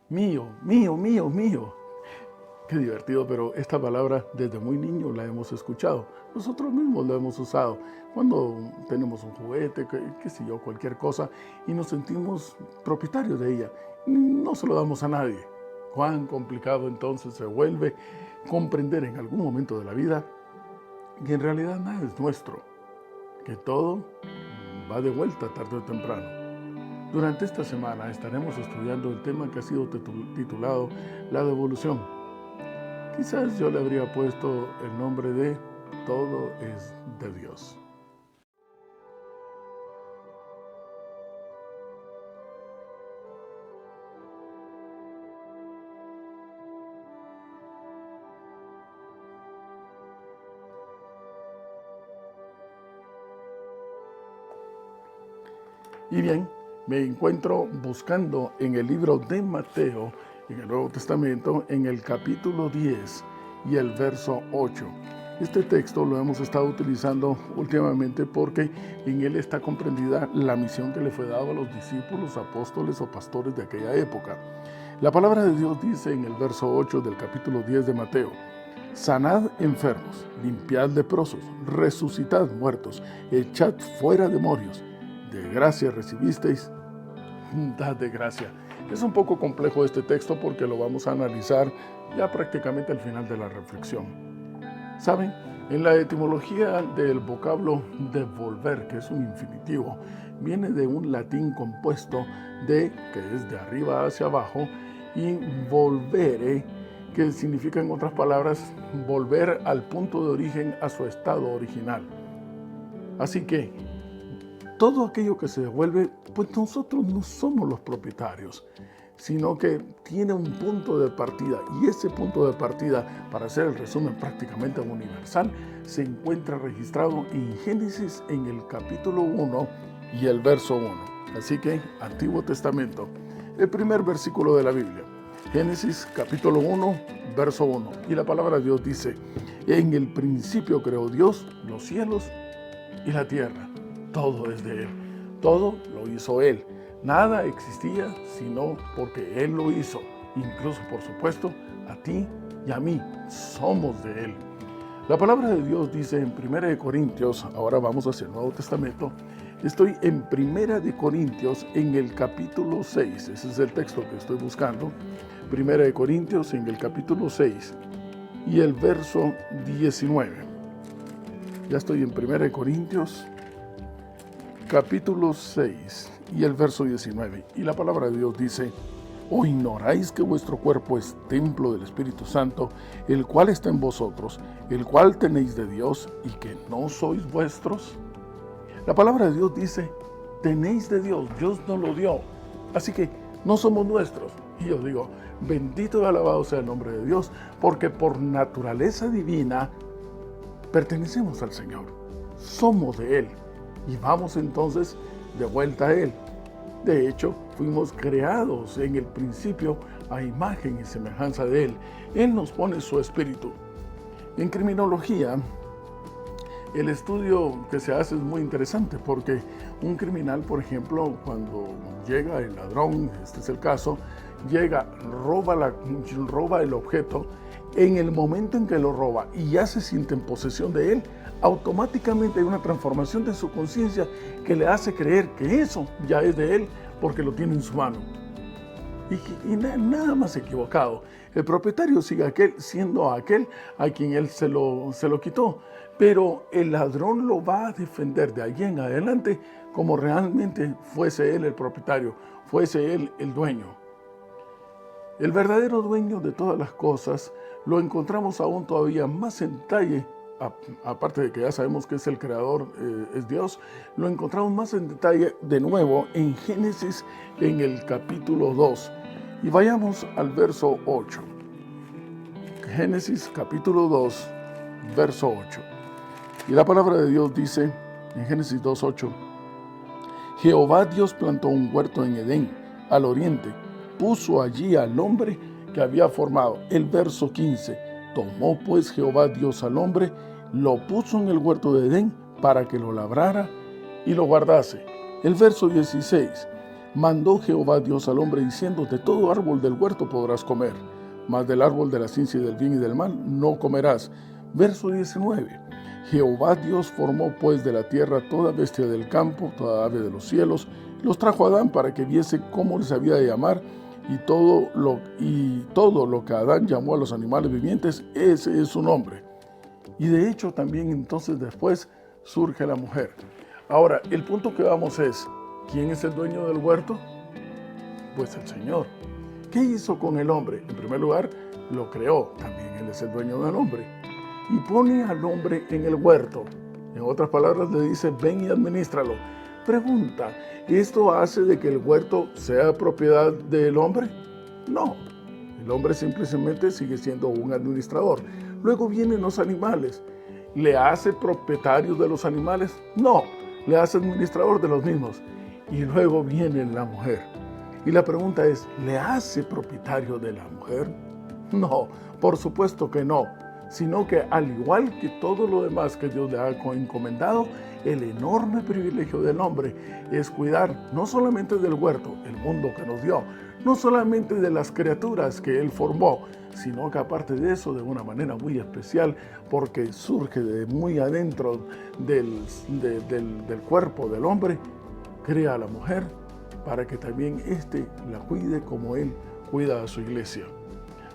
Mío, mío, mío, mío. Qué divertido, pero esta palabra desde muy niño la hemos escuchado. Nosotros mismos la hemos usado cuando tenemos un juguete, qué sé yo, cualquier cosa, y nos sentimos propietarios de ella. No se lo damos a nadie. Cuán complicado entonces se vuelve comprender en algún momento de la vida que en realidad nada es nuestro, que todo va de vuelta tarde o temprano. Durante esta semana estaremos estudiando el tema que ha sido titulado La devolución. Quizás yo le habría puesto el nombre de Todo es de Dios. Y bien, me encuentro buscando en el libro de Mateo, en el Nuevo Testamento, en el capítulo 10 y el verso 8. Este texto lo hemos estado utilizando últimamente porque en él está comprendida la misión que le fue dada a los discípulos, apóstoles o pastores de aquella época. La palabra de Dios dice en el verso 8 del capítulo 10 de Mateo: sanad enfermos, limpiad leprosos, resucitad muertos, echad fuera demonios. De gracia recibisteis, dad de gracia. Es un poco complejo este texto porque lo vamos a analizar ya prácticamente al final de la reflexión. ¿Saben? En la etimología del vocablo devolver, que es un infinitivo, viene de un latín compuesto de, que es de arriba hacia abajo, y volvere, que significa en otras palabras volver al punto de origen, a su estado original. Así que todo aquello que se devuelve, pues nosotros no somos los propietarios, sino que tiene un punto de partida, y ese punto de partida, para hacer el resumen prácticamente universal, se encuentra registrado en Génesis en el capítulo 1 y el verso 1. Así que, Antiguo Testamento, el primer versículo de la Biblia, Génesis capítulo 1, verso 1. Y la palabra de Dios dice: en el principio creó Dios los cielos y la tierra. Todo es de Él. Todo lo hizo Él. Nada existía sino porque Él lo hizo. Incluso, por supuesto, a ti y a mí somos de Él. La palabra de Dios dice en 1 Corintios, ahora vamos hacia el Nuevo Testamento, estoy en 1 Corintios en el capítulo 6, ese es el texto que estoy buscando, 1 Corintios en el capítulo 6 y el verso 19. Ya estoy en 1 Corintios capítulo 6 y el verso 19. Y la palabra de Dios dice: ¿o ignoráis que vuestro cuerpo es templo del Espíritu Santo, el cual está en vosotros, el cual tenéis de Dios, y que no sois vuestros? La palabra de Dios dice: tenéis de Dios, Dios nos lo dio, así que no somos nuestros. Y yo digo, bendito y alabado sea el nombre de Dios, porque por naturaleza divina pertenecemos al Señor, somos de Él, y vamos entonces de vuelta a Él. De hecho, fuimos creados en el principio a imagen y semejanza de Él. Él nos pone su espíritu. En criminología, el estudio que se hace es muy interesante porque un criminal, por ejemplo, cuando llega el ladrón, este es el caso, llega, roba el objeto, en el momento en que lo roba y ya se siente en posesión de él, automáticamente hay una transformación de su conciencia que le hace creer que eso ya es de él porque lo tiene en su mano. Y nada más equivocado. El propietario sigue siendo aquel a quien él se lo quitó, pero el ladrón lo va a defender de allí en adelante como realmente fuese él el propietario, fuese él el dueño. El verdadero dueño de todas las cosas lo encontramos aún todavía más en detalle, aparte de que ya sabemos que es el creador, es Dios, lo encontramos más en detalle de nuevo en Génesis en el capítulo 2. Y vayamos al verso 8. Génesis capítulo 2, verso 8. Y la palabra de Dios dice en Génesis 2:8: Jehová Dios plantó un huerto en Edén, al oriente, puso allí al hombre que había formado. El verso 15: tomó pues Jehová Dios al hombre, lo puso en el huerto de Edén para que lo labrara y lo guardase. El verso 16: mandó Jehová Dios al hombre diciendo: de todo árbol del huerto podrás comer, mas del árbol de la ciencia del bien y del mal no comerás. Verso 19. Jehová Dios formó pues de la tierra toda bestia del campo, toda ave de los cielos, los trajo a Adán para que viese cómo les había de llamar, y todo lo que Adán llamó a los animales vivientes, ese es su nombre. Y de hecho también entonces después surge la mujer. Ahora, el punto que vamos es, ¿quién es el dueño del huerto? Pues el Señor. ¿Qué hizo con el hombre? En primer lugar, lo creó, también Él es el dueño del hombre. Y pone al hombre en el huerto. En otras palabras le dice: ven y administralo. Pregunta, ¿esto hace de que el huerto sea propiedad del hombre? No, el hombre simplemente sigue siendo un administrador. Luego vienen los animales. ¿Le hace propietario de los animales? No, le hace administrador de los mismos. Y luego viene la mujer. Y la pregunta es, ¿le hace propietario de la mujer? No, por supuesto que no, sino que al igual que todo lo demás que Dios le ha encomendado, el enorme privilegio del hombre es cuidar no solamente del huerto, el mundo que nos dio, no solamente de las criaturas que Él formó, sino que aparte de eso, de una manera muy especial, porque surge de muy adentro del cuerpo del hombre, crea a la mujer para que también éste la cuide como Él cuida a su iglesia.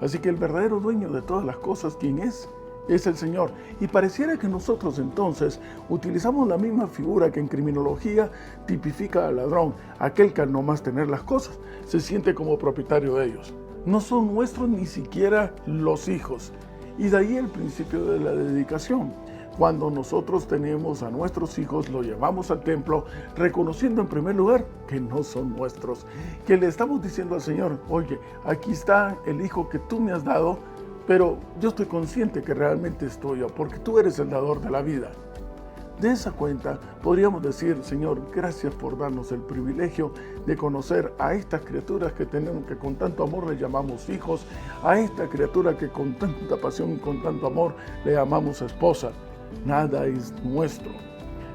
Así que el verdadero dueño de todas las cosas, ¿quién es? Es el Señor. Y pareciera que nosotros entonces utilizamos la misma figura que en criminología tipifica al ladrón, aquel que al no más tener las cosas se siente como propietario de ellos. No son nuestros ni siquiera los hijos. Y de ahí el principio de la dedicación. Cuando nosotros tenemos a nuestros hijos, los llevamos al templo, reconociendo en primer lugar que no son nuestros, que le estamos diciendo al Señor: oye, aquí está el hijo que tú me has dado, pero yo estoy consciente que realmente es tuyo, porque tú eres el dador de la vida. De esa cuenta, podríamos decir: Señor, gracias por darnos el privilegio de conocer a estas criaturas que tenemos, que con tanto amor le llamamos hijos, a esta criatura que con tanta pasión y con tanto amor le llamamos esposa. Nada es nuestro.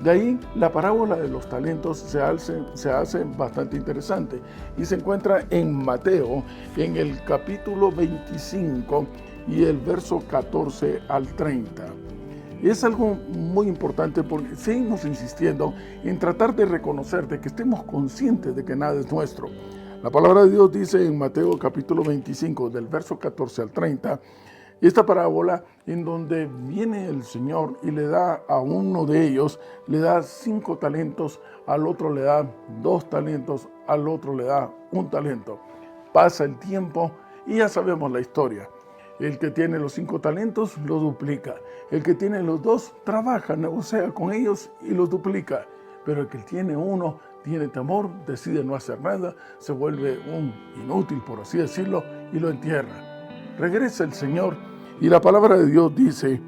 De ahí la parábola de los talentos se hace bastante interesante y se encuentra en Mateo, en el capítulo 25 y el verso 14 al 30. Es algo muy importante porque seguimos insistiendo en tratar de reconocer, de que estemos conscientes de que nada es nuestro. La palabra de Dios dice en Mateo capítulo 25, del verso 14 al 30, esta parábola en donde viene el Señor y le da a uno de ellos, le da 5 talentos, al otro le da 2 talentos, al otro le da 1 talento. Pasa el tiempo y ya sabemos la historia. El que tiene los 5 talentos lo duplica. El que tiene los 2 trabaja, negocia con ellos y los duplica. Pero el que tiene 1 tiene temor, decide no hacer nada, se vuelve un inútil, por así decirlo, y lo entierra. Regresa el Señor y la palabra de Dios dice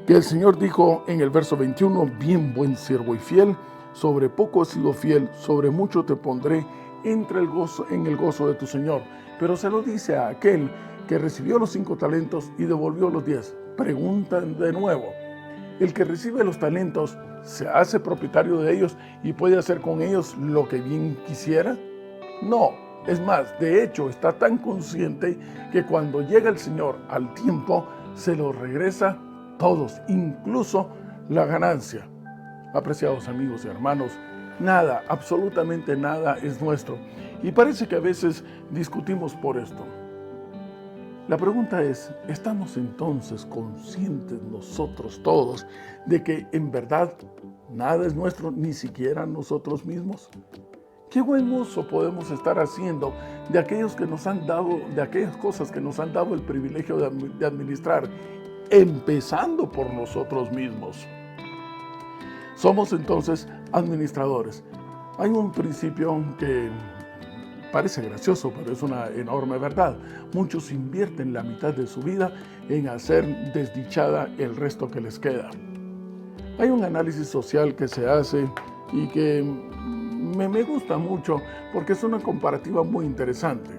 que el Señor dijo en el verso 21, bien buen siervo y fiel, sobre poco has sido fiel, sobre mucho te pondré, entra en el gozo de tu Señor. Pero se lo dice a aquel que recibió los 5 talentos y devolvió los 10. Preguntan de nuevo, ¿el que recibe los talentos se hace propietario de ellos y puede hacer con ellos lo que bien quisiera? No. Es más, de hecho, está tan consciente que cuando llega el Señor al tiempo, se los regresa todos, incluso la ganancia. Apreciados amigos y hermanos, nada, absolutamente nada es nuestro. Y parece que a veces discutimos por esto. La pregunta es, ¿estamos entonces conscientes nosotros todos de que en verdad nada es nuestro, ni siquiera nosotros mismos? ¿Qué buen uso podemos estar haciendo de aquellos que nos han dado, de aquellas cosas que nos han dado el privilegio de administrar, empezando por nosotros mismos? Somos entonces administradores. Hay un principio que parece gracioso, pero es una enorme verdad. Muchos invierten la mitad de su vida en hacer desdichada el resto que les queda. Hay un análisis social que se hace y que me gusta mucho porque es una comparativa muy interesante.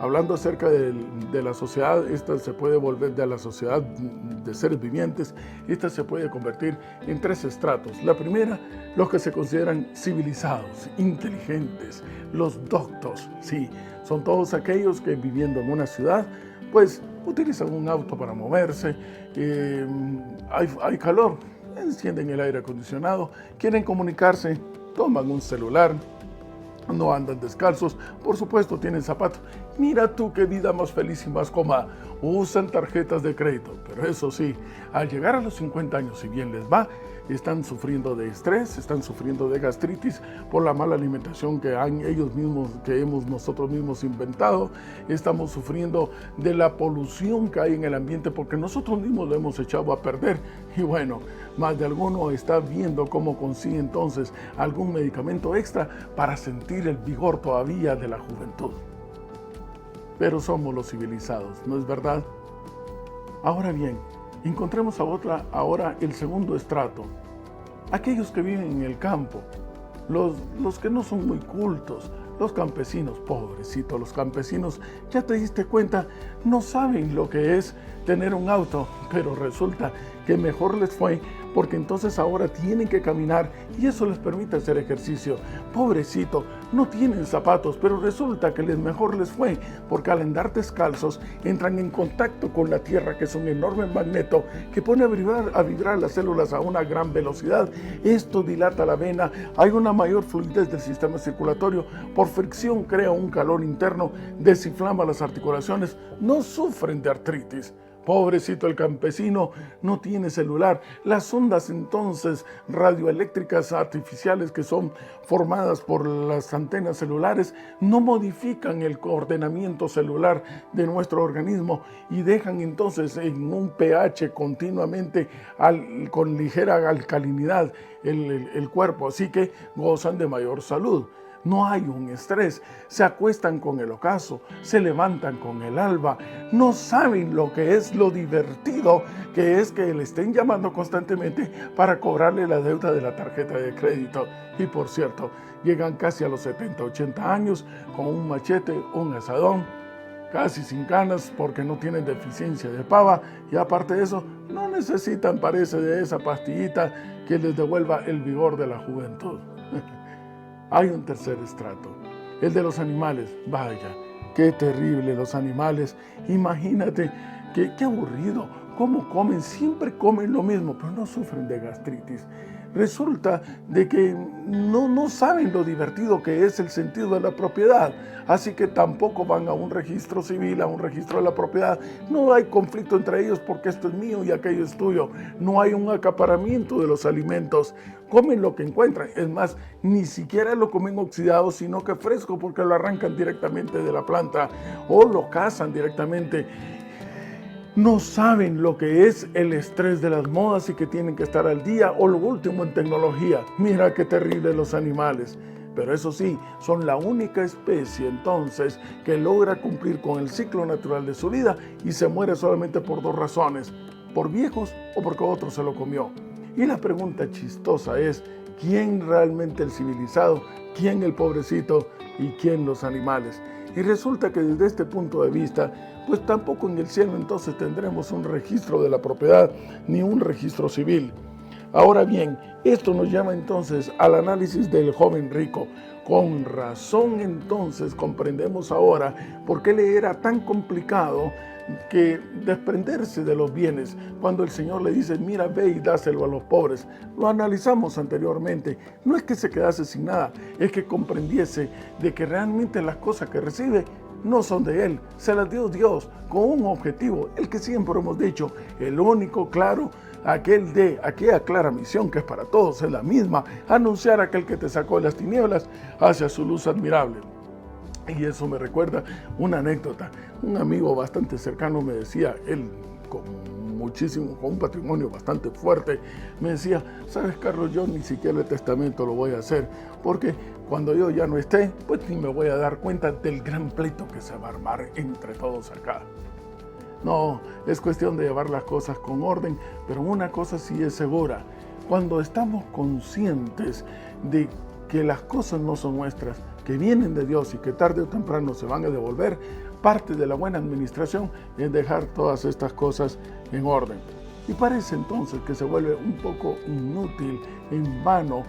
hablando acerca de la sociedad, esta se puede volver de la sociedad de seres vivientes, esta se puede convertir en 3 estratos. La primera, los que se consideran civilizados, inteligentes, los doctos, sí, son todos aquellos que viviendo en una ciudad, pues utilizan un auto para moverse, hay calor, encienden el aire acondicionado, quieren comunicarse, toman un celular, no andan descalzos, por supuesto tienen zapatos. Mira tú qué vida más feliz y más cómoda. Usan tarjetas de crédito, pero eso sí, al llegar a los 50 años, si bien les va, están sufriendo de estrés, están sufriendo de gastritis por la mala alimentación que hemos nosotros mismos inventado. Estamos sufriendo de la polución que hay en el ambiente porque nosotros mismos lo hemos echado a perder. Y bueno, más de alguno está viendo cómo consigue entonces algún medicamento extra para sentir el vigor todavía de la juventud. Pero somos los civilizados, ¿no es verdad? Ahora bien, encontremos ahora el segundo estrato. Aquellos que viven en el campo, los que no son muy cultos, los campesinos, pobrecitos, los campesinos, ya te diste cuenta, no saben lo que es tener un auto, pero resulta que mejor les fue porque entonces ahora tienen que caminar y eso les permite hacer ejercicio. Pobrecito, no tienen zapatos, pero resulta que mejor les fue porque al andar descalzos entran en contacto con la tierra, que es un enorme magneto que pone a vibrar las células a una gran velocidad. Esto dilata la vena, hay una mayor fluidez del sistema circulatorio, por fricción crea un calor interno, desinflama las articulaciones, no sufren de artritis. Pobrecito el campesino, no tiene celular. Las ondas entonces radioeléctricas artificiales que son formadas por las antenas celulares no modifican el ordenamiento celular de nuestro organismo y dejan entonces en un pH continuamente con ligera alcalinidad el cuerpo, así que gozan de mayor salud. No hay un estrés, se acuestan con el ocaso, se levantan con el alba, no saben lo que es lo divertido que es que le estén llamando constantemente para cobrarle la deuda de la tarjeta de crédito. Y por cierto, llegan casi a los 70, 80 años con un machete, un asadón, casi sin canas porque no tienen deficiencia de pava y aparte de eso, no necesitan, parece, de esa pastillita que les devuelva el vigor de la juventud. Hay un tercer estrato, el de los animales. Vaya, qué terrible los animales. Imagínate, qué aburrido. ¿Cómo comen? Siempre comen lo mismo, pero no sufren de gastritis. Resulta de que no saben lo divertido que es el sentido de la propiedad, así que tampoco van a un registro civil, a un registro de la propiedad. No hay conflicto entre ellos porque esto es mío y aquello es tuyo. No hay un acaparamiento de los alimentos. Comen lo que encuentran. Es más, ni siquiera lo comen oxidado, sino que fresco porque lo arrancan directamente de la planta o lo cazan directamente. No saben lo que es el estrés de las modas y que tienen que estar al día o lo último en tecnología. Mira qué terrible los animales. Pero eso sí, son la única especie entonces que logra cumplir con el ciclo natural de su vida y se muere solamente por 2 razones, por viejos o porque otro se lo comió. Y la pregunta chistosa es, ¿quién realmente el civilizado? ¿Quién el pobrecito? ¿Y quién los animales? Y resulta que desde este punto de vista, pues tampoco en el cielo entonces tendremos un registro de la propiedad ni un registro civil. Ahora bien, esto nos llama entonces al análisis del joven rico. Con razón entonces comprendemos ahora por qué le era tan complicado que desprenderse de los bienes cuando el Señor le dice, mira, ve y dáselo a los pobres. Lo analizamos anteriormente. No es que se quedase sin nada, es que comprendiese de que realmente las cosas que recibe no son de él, se las dio Dios con un objetivo, el que siempre hemos dicho, el único claro, aquella clara misión que es para todos, es la misma, anunciar a aquel que te sacó de las tinieblas hacia su luz admirable. Y eso me recuerda una anécdota. Un amigo bastante cercano me decía, él con un patrimonio bastante fuerte, me decía, ¿sabes, Carlos? Yo ni siquiera el testamento lo voy a hacer, porque cuando yo ya no esté, pues ni me voy a dar cuenta del gran pleito que se va a armar entre todos acá. No, es cuestión de llevar las cosas con orden, pero una cosa sí es segura. Cuando estamos conscientes de que las cosas no son nuestras, que vienen de Dios y que tarde o temprano se van a devolver, parte de la buena administración es dejar todas estas cosas en orden. Y parece entonces que se vuelve un poco inútil, en vano,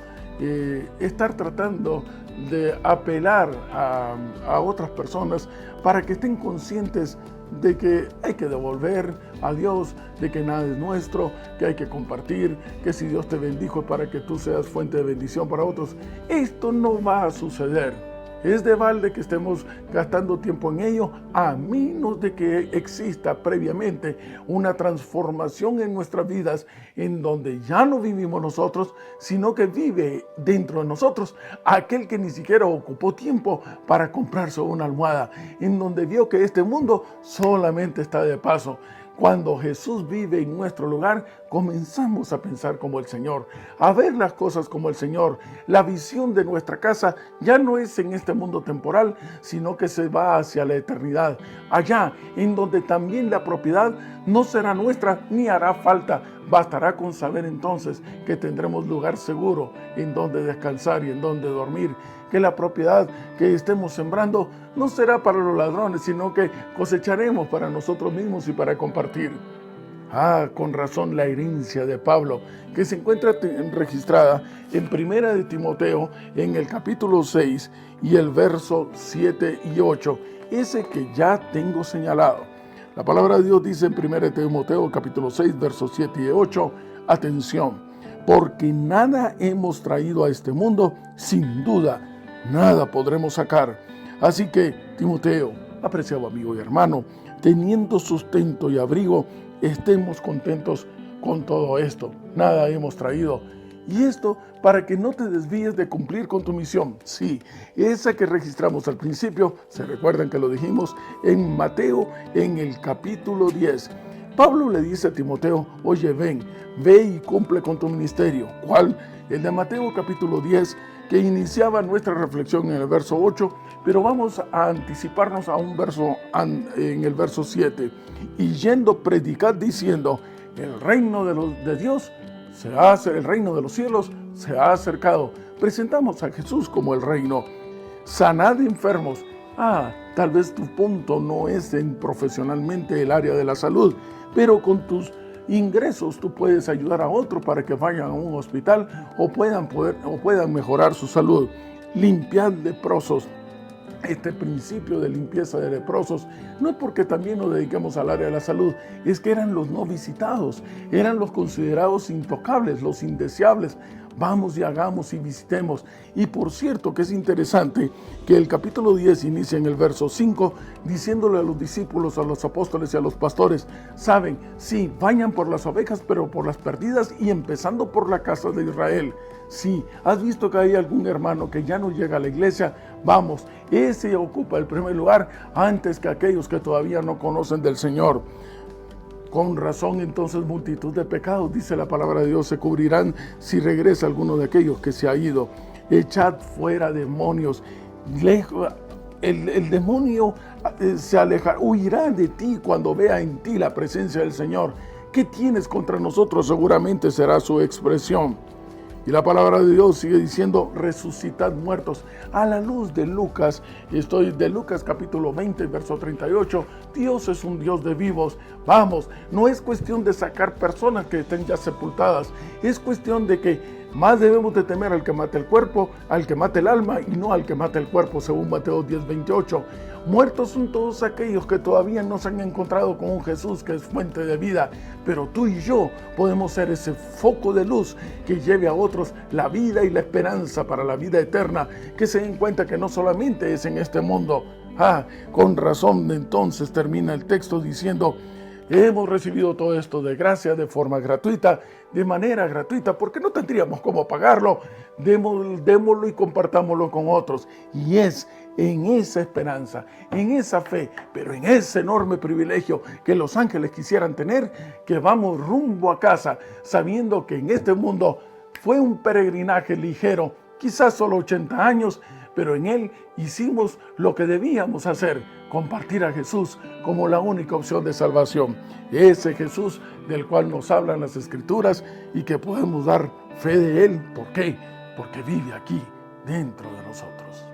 estar tratando de apelar a otras personas para que estén conscientes de que hay que devolver a Dios, de que nada es nuestro, que hay que compartir, que si Dios te bendijo es para que tú seas fuente de bendición para otros. Esto no va a suceder. Es de balde que estemos gastando tiempo en ello, a menos de que exista previamente una transformación en nuestras vidas, en donde ya no vivimos nosotros, sino que vive dentro de nosotros aquel que ni siquiera ocupó tiempo para comprarse una almohada, en donde vio que este mundo solamente está de paso. Cuando Jesús vive en nuestro lugar, comenzamos a pensar como el Señor, a ver las cosas como el Señor. La visión de nuestra casa ya no es en este mundo temporal, sino que se va hacia la eternidad, allá en donde también la propiedad no será nuestra ni hará falta. Bastará con saber entonces que tendremos lugar seguro en donde descansar y en donde dormir, que la propiedad que estemos sembrando no será para los ladrones, sino que cosecharemos para nosotros mismos y para compartir. Con razón la herencia de Pablo, que se encuentra registrada en Primera de Timoteo, en el capítulo 6 y el verso 7 y 8, ese que ya tengo señalado. La palabra de Dios dice en 1 Timoteo capítulo 6, versos 7 y 8, atención, porque nada hemos traído a este mundo, sin duda, nada podremos sacar. Así que, Timoteo, apreciado amigo y hermano, teniendo sustento y abrigo, estemos contentos con todo esto. Nada hemos traído. Y esto para que no te desvíes de cumplir con tu misión. Sí, esa que registramos al principio, se recuerdan que lo dijimos en Mateo, en el capítulo 10. Pablo le dice a Timoteo, oye, ve y cumple con tu ministerio. ¿Cuál? El de Mateo capítulo 10, que iniciaba nuestra reflexión en el verso 8, pero vamos a anticiparnos a un verso en el verso 7. Y yendo, predicad diciendo, el reino de Dios el reino de los cielos se ha acercado. Presentamos a Jesús como el reino. Sanad enfermos. Tal vez tu punto no es en profesionalmente el área de la salud, pero con tus ingresos tú puedes ayudar a otro para que vayan a un hospital o puedan mejorar su salud. Limpiad leprosos. Este principio de limpieza de leprosos no es porque también nos dediquemos al área de la salud, es que eran los no visitados, eran los considerados intocables, los indeseables. Vamos y hagamos y visitemos. Y por cierto que es interesante que el capítulo 10 inicia en el verso 5 diciéndole a los discípulos, a los apóstoles y a los pastores, saben, sí, vayan por las ovejas, pero por las perdidas y empezando por la casa de Israel. Sí, has visto que hay algún hermano que ya no llega a la iglesia, vamos, ese ocupa el primer lugar antes que aquellos que todavía no conocen del Señor. Con razón entonces multitud de pecados, dice la palabra de Dios, se cubrirán si regresa alguno de aquellos que se ha ido. Echad fuera demonios. El demonio se alejará, huirá de ti cuando vea en ti la presencia del Señor. ¿Qué tienes contra nosotros? Seguramente será su expresión. Y la palabra de Dios sigue diciendo, resucitad muertos. A la luz de Lucas, de Lucas capítulo 20, verso 38, Dios es un Dios de vivos. Vamos, no es cuestión de sacar personas que estén ya sepultadas, es cuestión de que más debemos de temer al que mate el cuerpo, al que mate el alma y no al que mate el cuerpo, según Mateo 10, 28. Muertos son todos aquellos que todavía no se han encontrado con un Jesús que es fuente de vida, pero tú y yo podemos ser ese foco de luz que lleve a otros la vida y la esperanza para la vida eterna, que se den cuenta que no solamente es en este mundo. Con razón entonces termina el texto diciendo, hemos recibido todo esto de gracia, de forma gratuita, de manera gratuita, porque no tendríamos cómo pagarlo. Démoslo y compartámoslo con otros. Y es en esa esperanza, en esa fe, pero en ese enorme privilegio que los ángeles quisieran tener, que vamos rumbo a casa, sabiendo que en este mundo fue un peregrinaje ligero, quizás solo 80 años, pero en él hicimos lo que debíamos hacer, compartir a Jesús como la única opción de salvación. Ese Jesús del cual nos hablan las Escrituras y que podemos dar fe de él. ¿Por qué? Porque vive aquí dentro de nosotros.